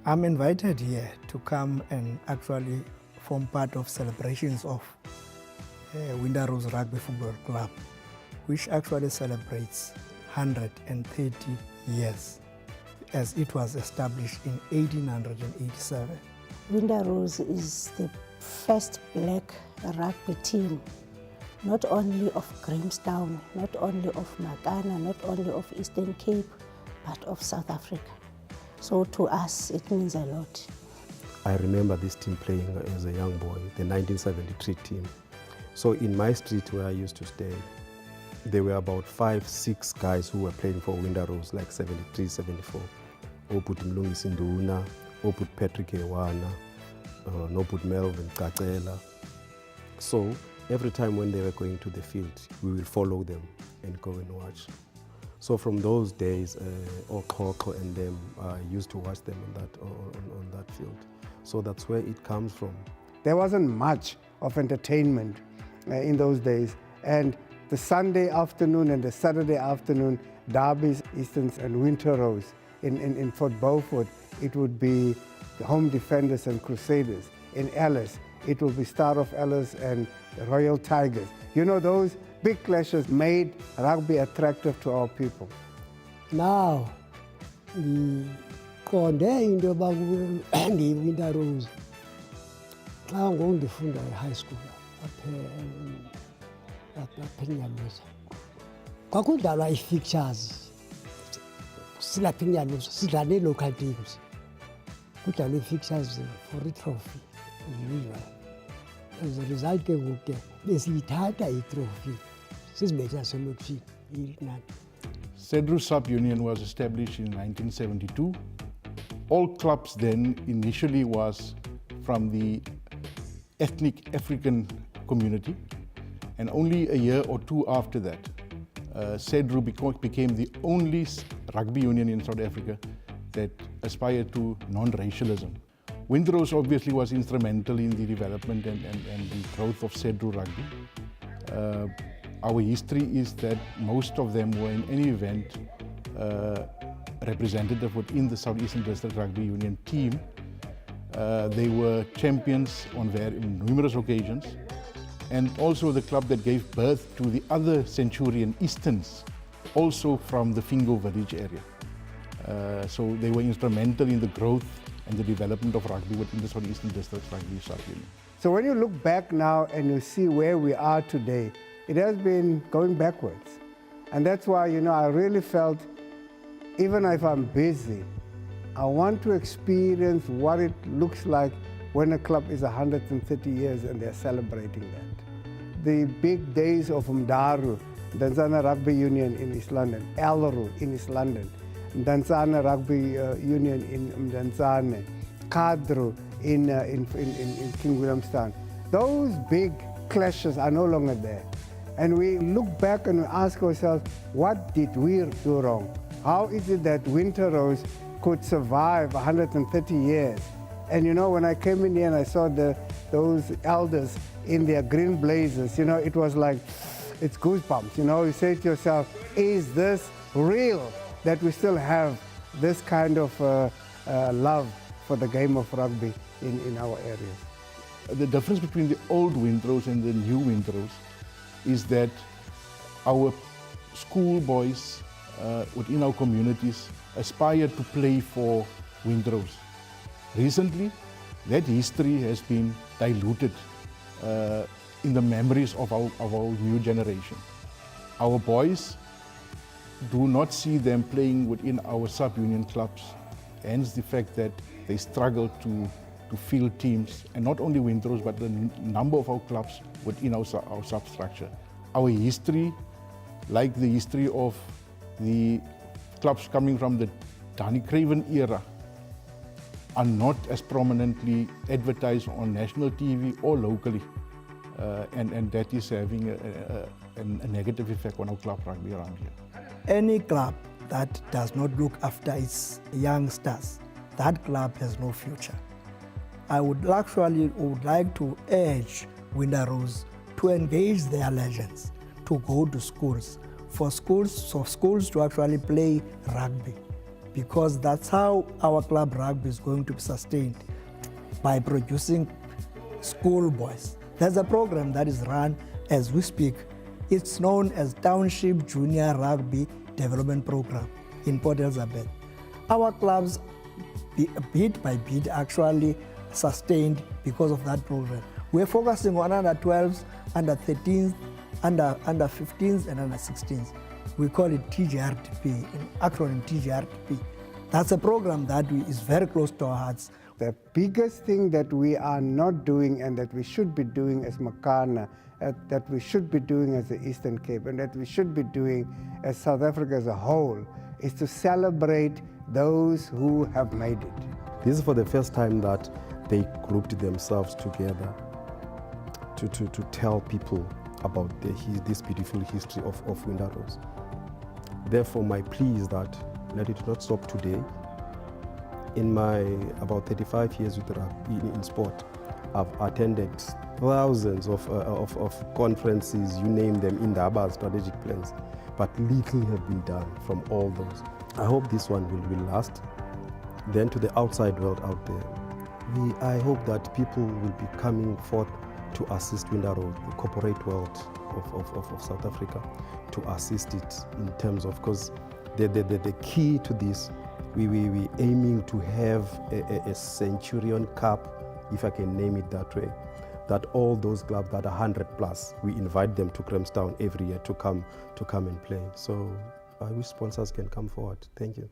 I'm invited here to come and actually form part of celebrations of Winter Rose Rugby Football Club, which actually celebrates 130 years as it was established in 1887. Winter Rose is the first black rugby team, not only of Grahamstown, not only of Makana, not only of Eastern Cape, but of South Africa. So to us, it means a lot. I remember this team playing as a young boy, the 1973 team. So in my street where I used to stay, there were about 5-6 guys who were playing for Winter Rose, like 73, 74. Oput Mlungisi Nduna, Oput Patrick Ewana, Oput Melvin Gala. So every time when they were going to the field, we will follow them and go and watch. So from those days, Okoko and them, I used to watch them on that field. So that's where it comes from. There wasn't much of entertainment in those days. And the Sunday afternoon and the Saturday afternoon, derbies, Easterns and Winter Rose. In Fort Beaufort, it would be the Home Defenders and Crusaders. In Alice, it will be Star of Alice and the Royal Tigers. You know, those big clashes made rugby attractive to our people. Now, the into about the Winter Rose. I'm going to fund a high school at Peñalosa. Kwakudlalwa i-fixtures sila Peñalosa, sidlale local teams. Kudlalwa i-fixtures for i-trophy as usual. As a result ke ngoku besiyithatha i-trophy sizibetha selokishini ilinani. Cedru Sub-Union was established in 1972. All clubs then initially was from the ethnic African community, and only a year or two after that, Cedru became the only rugby union in South Africa that aspired to non-racialism. Winter Rose obviously was instrumental in the development and the growth of Cedru rugby. Our history is that most of them were in any event representative within the Southeastern District Rugby Union team. They were champions on numerous occasions, and also the club that gave birth to the other Centurion Easterns, also from the Fingo village area. So they were instrumental in the growth and the development of rugby within the Southeastern District Rugby Sub-Union. So when you look back now and you see where we are today, it has been going backwards. And that's why, you know, I really felt, even if I'm busy, I want to experience what it looks like when a club is 130 years and they're celebrating that. The big days of Mdaru, Danzana Rugby Union in East London, Elru in East London, Danzana Rugby Union in Mdantsane, Kadru in King Williamstown. Those big clashes are no longer there. And we look back and we ask ourselves, what did we do wrong? How is it that Winter Rose could survive 130 years? And you know, when I came in here and I saw those elders in their green blazers, you know, it was like, it's goosebumps. You know, you say to yourself, is this real that we still have this kind of love for the game of rugby in our areas? The difference between the old Winter Rose and the new Winter Rose is that our schoolboys within our communities aspire to play for Winter Rose. Recently, that history has been diluted in the memories of our new generation. Our boys do not see them playing within our sub-union clubs, hence the fact that they struggle to field teams, and not only Winter Rose, but the number of our clubs within our substructure. Our history, like the history of the clubs coming from the Danny Craven era, are not as prominently advertised on national TV or locally, and that is having a negative effect on our club rugby around here. Any club that does not look after its youngsters, that club has no future. I would like to urge Winter Rose to engage their legends, to go to schools, for schools to actually play rugby. because that's how our club rugby is going to be sustained, by producing schoolboys. There's a program that is run as we speak. It's known as Township Junior Rugby Development Program in Port Elizabeth. Our clubs, bit by bit, actually sustained because of that program. We're focusing on under 12s, under 13s, under 15s, and under 16s. We call it TGRTP, in acronym TGRTP. That's a program that is very close to our hearts. The biggest thing that we are not doing and that we should be doing as Makana, that we should be doing as the Eastern Cape, and that we should be doing as South Africa as a whole, is to celebrate those who have made it. This is for the first time that they grouped themselves together to tell people about this beautiful history of Winder Rose. Therefore, my plea is that let it not stop today. In my about 35 years with rugby in sport, I've attended thousands of conferences, you name them, in the strategic plans, but little have been done from all those. I hope this one will last. Then to the outside world out there, I hope that people will be coming forth to assist Winder Rose, the corporate world of South Africa, to assist it in terms of, because the key to this, we aiming to have a Centurion Cup, if I can name it that way, that all those clubs that are 100 plus, we invite them to Grahamstown every year to come and play. So I wish sponsors can come forward. Thank you.